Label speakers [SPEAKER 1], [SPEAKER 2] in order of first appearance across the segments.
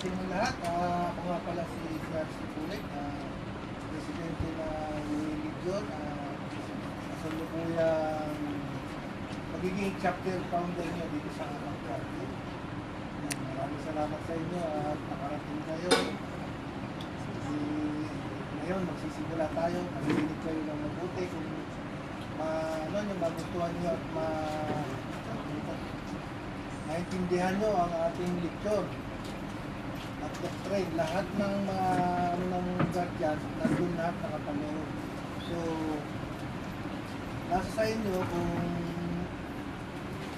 [SPEAKER 1] sa inyo lahat. Ako nga pala si CRC Pulik, presidente ng Legion. Kasalukuyang magiging chapter founder niyo dito sa Akap Chapter. Maraming salamat sa inyo at nakarating kayo. Ngayon, magsisimula tayo. Magbibigay kayo ng mabuti kung magustuhan niyo at maintindihan nyo ang ating leksyon at doctrine. Lahat ng ng guardian, nandun lahat nakapanero. So, nasa sa inyo kung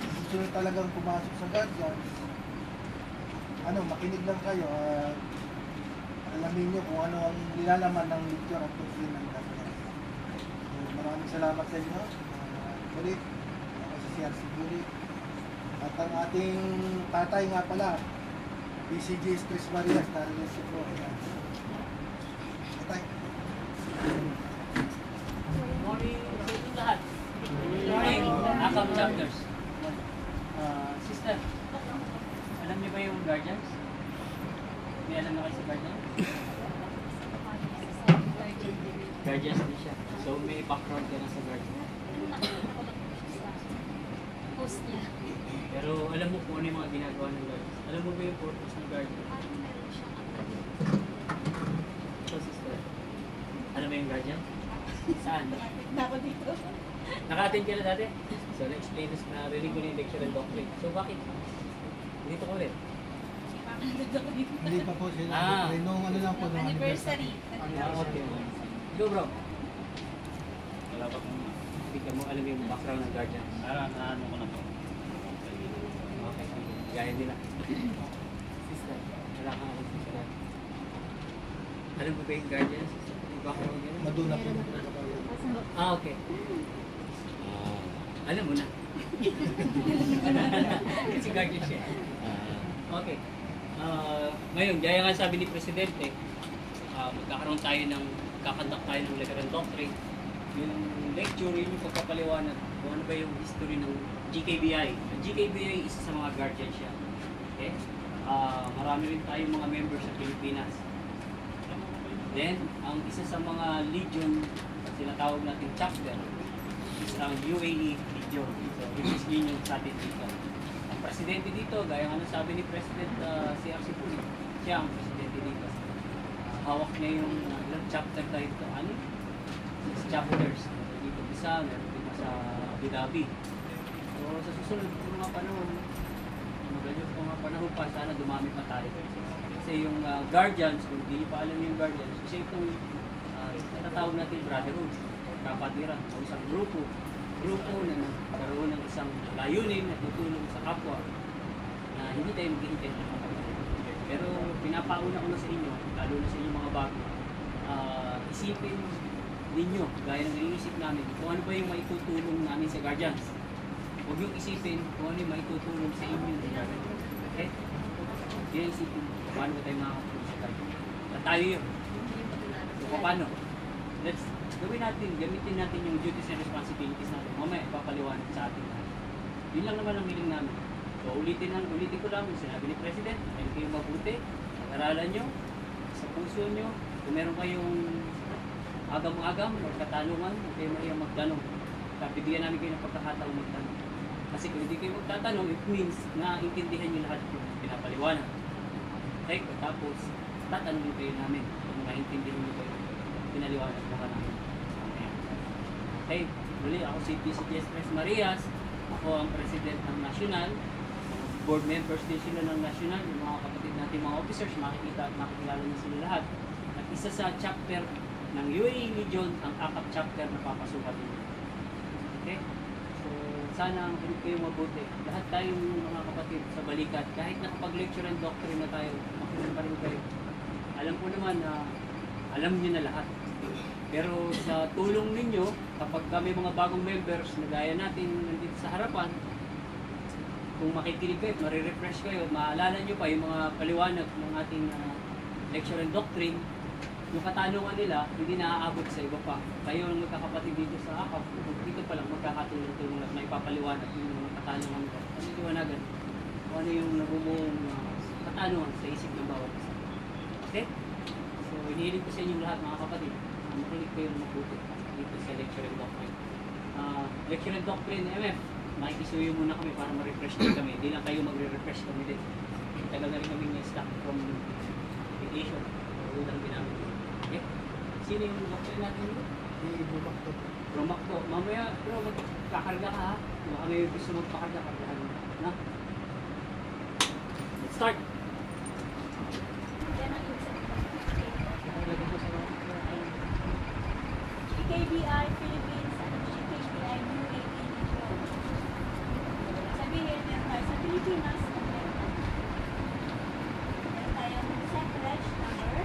[SPEAKER 1] gusto nyo talagang pumasok sa guardian, makinig lang kayo at alamin nyo kung ano ang nilalaman ng leksyon at doctrine ng guardian. So, maraming salamat sa inyo. Ulit, ako si CRC Pulik. At ang ating tatay nga pala, PCG Chris Marias, narinig siya po. Tatay.
[SPEAKER 2] Good morning sa inyong lahat. Good morning, Akap Chapters. Sister, alam niyo ba yung guardians? May alam na kayo sa guardians? Guardians din siya. So may background ka na sa guardians.
[SPEAKER 3] Post niya.
[SPEAKER 2] Pero alam mo kung ano yung mga ginagawa ng guardians? Alam mo ba yung purpose ng guardians? So sister, alam mo yung guardian? Saan?
[SPEAKER 3] Nako dito.
[SPEAKER 2] Naka-attend ka na dati? So na-explain na rinig ko na yung lecture and doctrine. So bakit? Dito ko ulit.
[SPEAKER 1] Hindi pa po sila. Nung lang po. Nung
[SPEAKER 3] Anniversary.
[SPEAKER 2] Okay. Go bro. Wala pa kung bigyan mo alam yung background ng guardian. Ano ko na to. Okay. Gaya nila. Sister, wala kang ako sister. Alam mo ba yung guardian? Yung background nila?
[SPEAKER 1] Maduna po.
[SPEAKER 2] Okay. Alam mo na. Kasi guardian siya. Okay. Ngayon, gaya nga sabi ni Presidente, magkakaroon tayo ng, kakandak tayo ng lecture and doctrine. Yung lecture, yun yung pagpapaliwanag kung ano ba yung history ng GKBI. Ang GKBI isa sa mga guardian siya. Okay? Marami rin tayong mga members sa Pilipinas. Then, ang isa sa mga legion, sinatawag natin chapter, is ang UAE Legion. So, which is yun yung sa atin dito. Ang presidente dito, gaya nga sabi ni President CRC Pulik, siya ang presidente dito. Hawak niya yung ilang chapter tayo dito. Ano? 6 chapters. Dito isa, meron dito sa Abu Dhabi. So, sa susunod ng mga panahon, pa, sana dumami pa tayo. Kasi yung guardians, kung hindi pa alam yung guardians, kasi itong natatawag natin brotherhood, kapatiran, o isang grupo na nagkaroon ng isang layunin na tutulong sa kapwa na hindi tayo maghihintay ng kapatid. Pero pinapauna ko na sa inyo, lalo na sa inyo mga bago, isipin ninyo, gaya ng iniisip namin, kung ano ba yung maitutulong namin sa guardians. Huwag yung isipin kung ano yung maitutulong sa inyo. Okay? Yan isipin, paano ba tayo makakatulong sa guardians. At tayo yun. So, paano? Let's gawin natin, gamitin natin yung duties and responsibilities natin. Mamaya, ipapaliwanag sa atin lahat. Yun lang naman ang hiling namin. So, ulitin ko lang yung sinabi ni President, ayun kayo mabuti, pag-aralan nyo, sa puso nyo, kung meron kayong agam-agam o katanungan, huwag kayo mahiyang magtanong. Bibigyan namin kayo ng pagkakataong magtanong. Kasi kung hindi kayo magtatanong, it means na intindihan nyo lahat yung pinapaliwanag. Okay, tapos tatanungin kayo namin kung maintindihan nyo kayo pinaliwanag mo ka namin. Okay, muli ako si PCG Chris Marias. Ako ang President ng National. Board members din sila ng National. Yung mga kapatid natin, mga officers, makikilala na sila lahat. At isa sa chapter ng UAE Legion, ang Akap Chapter na papasukan nila. Okay? So, sana ang pinag kayo mabuti. Lahat tayong mga kapatid sa balikat, kahit nakapag-lecture and doctrine na tayo, makinig pa rin kayo. Alam ko naman na alam niyo na lahat. Pero sa tulong ninyo, kapag kami mga bagong members na gaya natin nandito sa harapan, kung makikinig kayo, marirefresh kayo, maalala nyo pa yung mga paliwanag ng ating lecture and doctrine, yung katanungan nila, hindi naaabot sa iba pa. Kayo ang magkakapatid dito sa Akap, dito pa lang magkakatulong-tulong na ipapaliwanag yung mga katanungan nila. Ano liwanagan? Kung ano yung nabumuong katanungan sa isip ng bawat isa. Okay? So, hinihiling ko sa inyong lahat mga kapatid, makinig kayo ng mabuti dito sa Lecture and Doctrine. Lecture and Doctrine, MF, makikisuyo muna kami para ma-refresh din kami. Hindi lang kayo magre-refresh kami din. Tagal na rin kami stuck from vacation. Ulang din namin. Okay? Sino yung doctrine natin dito?
[SPEAKER 1] Bumakto.
[SPEAKER 2] Rumakto. Mamaya, bro, magkakarga ka ha. Baka may gusto magpakarga, kargahan mo. Na? Let's start!
[SPEAKER 3] Yan ang ibig
[SPEAKER 2] Lagyan ko sa mga
[SPEAKER 3] GKBI Philippines at GKBI UAE Region. Sabihin, meron tayo sa Pilipinas at meron tayo. Meron tayong set reg number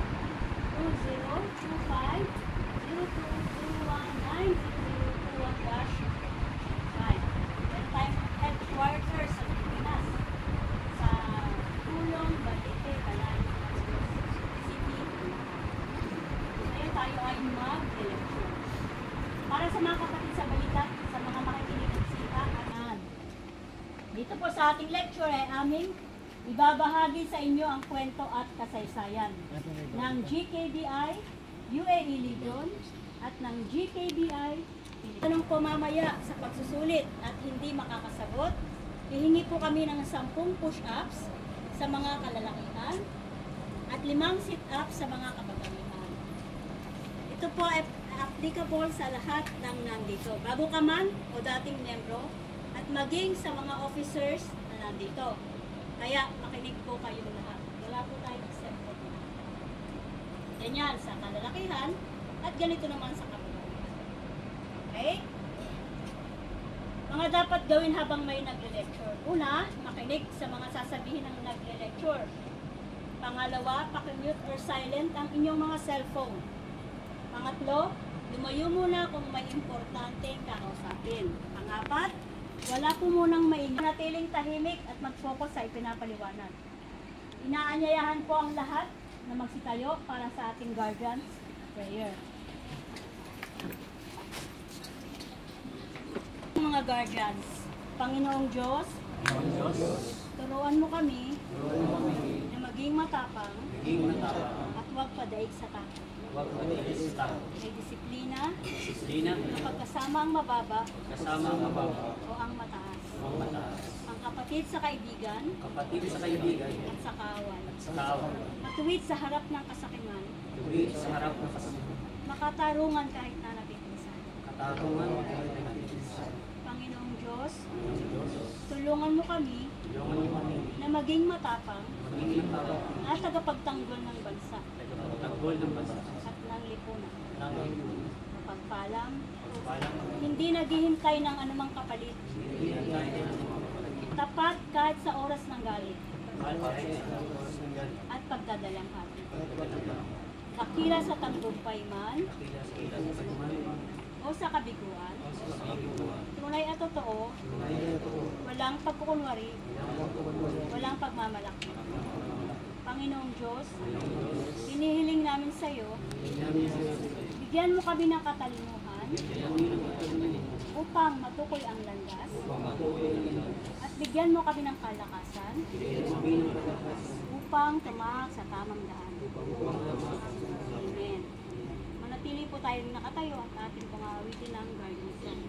[SPEAKER 3] 2025-0221-9021-5. Meron tayong headquarters sa Pilipinas sa Tulong, Balite, Balay, City, Bulacan. Ngayon tayo ay mag-lecture. Para sa mga kapatid sa balita, sa mga makikinig at sita, dito po sa ating lecture ay aming ibabahagi sa inyo ang kwento at kasaysayan ng GKBI, UAE Legion at ng GKBI. Tanong po mamaya sa pagsusulit at hindi makakasagot, hihingi po kami ng 10 push-ups sa mga kalalakihan at 5 sit-ups sa mga kababaihan. Ito po ay applicable sa lahat ng nandito, bago ka man o dating membro, at maging sa mga officers na nandito. Kaya makinig po kayong lahat. Wala po tayong exception. Ganyan sa kalalakihan at ganito naman sa kababaihan. Okay? Mga dapat gawin habang may nagle-lecture. Una, makinig sa mga sasabihin ng nagle-lecture. Pangalawa, pakimute or silent ang inyong mga cellphone. Pangatlo, lumayo muna kung may importanteng kakausapin. Pangapat, wala po munang maingay. Natiling tahimik at mag-focus sa ipinapaliwanag. Inaanyayahan po ang lahat na magsitayo para sa ating guardians prayer. Mga guardians, Panginoong Diyos, turuan mo kami na maging matapang at huwag padaig sa takot. May disiplina, kapag kasama ang mababa o ang mataas. Ang kapatid sa kaibigan at sa kaaway. Matuwid sa harap ng kasakiman. Makatarungan kahit na napipinsan. Panginoong Diyos, tulungan mo kami na maging matapang at tagapagtanggol ng bansa at ng lipunan. Mapagpalang, hindi naghihintay ng anumang kapalit. Tapat kahit sa oras ng galit at pagdadalang hati. Dakila sa tagumpay man o sa kabiguan, tunay at totoo, walang pagkukunwari, walang pagmamalaki. Panginoong Diyos, hinihiling namin sa iyo, bigyan mo kami ng katalinuhan upang matukoy ang landas at bigyan mo kami ng kalakasan upang tumahak sa tamang daan. Amen. Manatili po tayo nakatayo at atin pong awitin ng guardian song.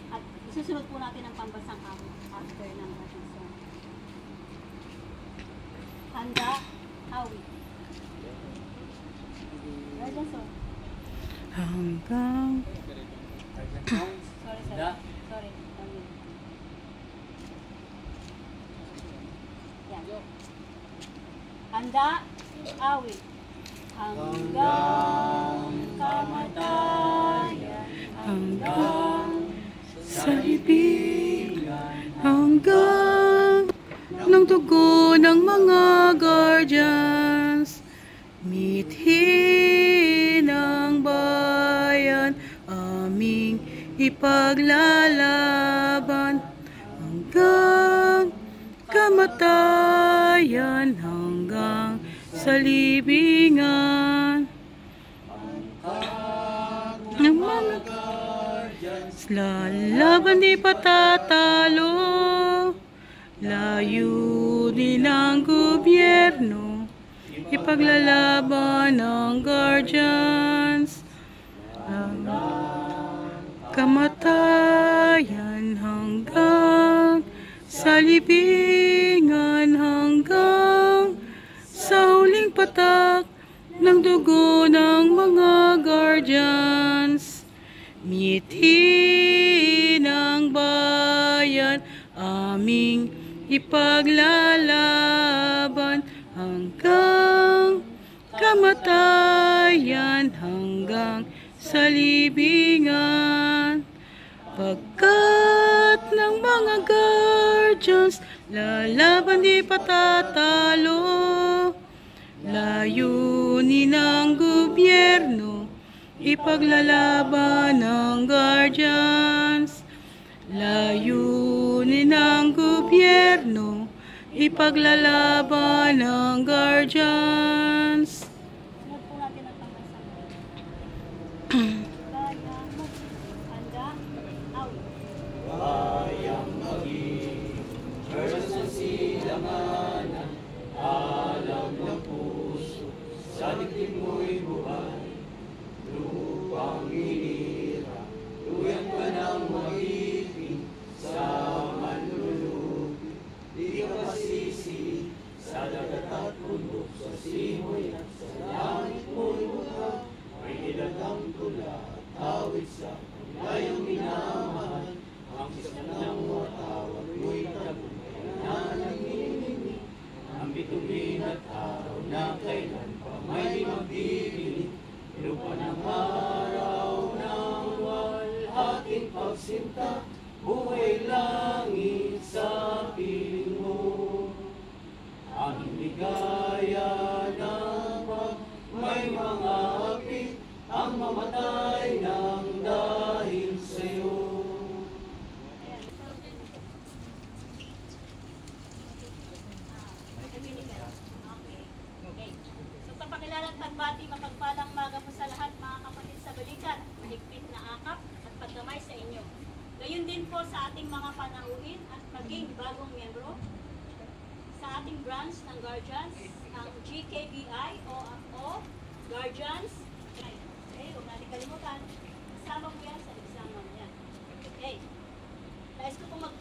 [SPEAKER 3] At isusunod po natin ang pambasang after ng guardian song. Handa, awit. Guardian song.
[SPEAKER 4] Hanggang
[SPEAKER 3] Sorry. Yan. Handa, awit. Hanggang kamatayan,
[SPEAKER 4] hanggang sa ibig, hanggang ng dugo ng mga guardians, mithin ang bayan, aming ipaglalaban, hanggang kamatayan, hanggang sa libingan ng mga lalaban di patatalo, layunin ng gobyerno, ipaglalaban ng guardians, ang kamatayan hanggang sa libingan, hanggang sa huling patak ng dugo ng mga guardians. Mitin ng bayan, aming ipaglalaban hanggang kamatayan, hanggang sa libingan. Pagkat ng mga guardians, lalaban di patatalo. Layunin ng gobyerno, ipaglalaban ng guardians. Layunin ng gobyerno, ipaglalaban ng guardians.
[SPEAKER 3] Sunod po natin ang pangkasabi. Handa, out.
[SPEAKER 2] Ang bituin at araw na kailan pa may magbibili, lupa ng araw ng walhating pagsinta, buhay langit sa piling mo. Aming ligaya ng pag may mga api, ang mamatay ng dahil sa'yo.
[SPEAKER 3] Okay. So, papakilala at pagbati, mapagpalang maga po sa lahat, mga kapatid sa balikat, mahigpit na akap at pagdamay sa inyo. Gayon din po sa ating mga panauhin at maging bagong miyembro sa ating branch ng Guardians, ang GKBI o Guardians. Okay, huwag natin kalimutan. Kasama po yan sa exam yan. Okay. Nais ko pong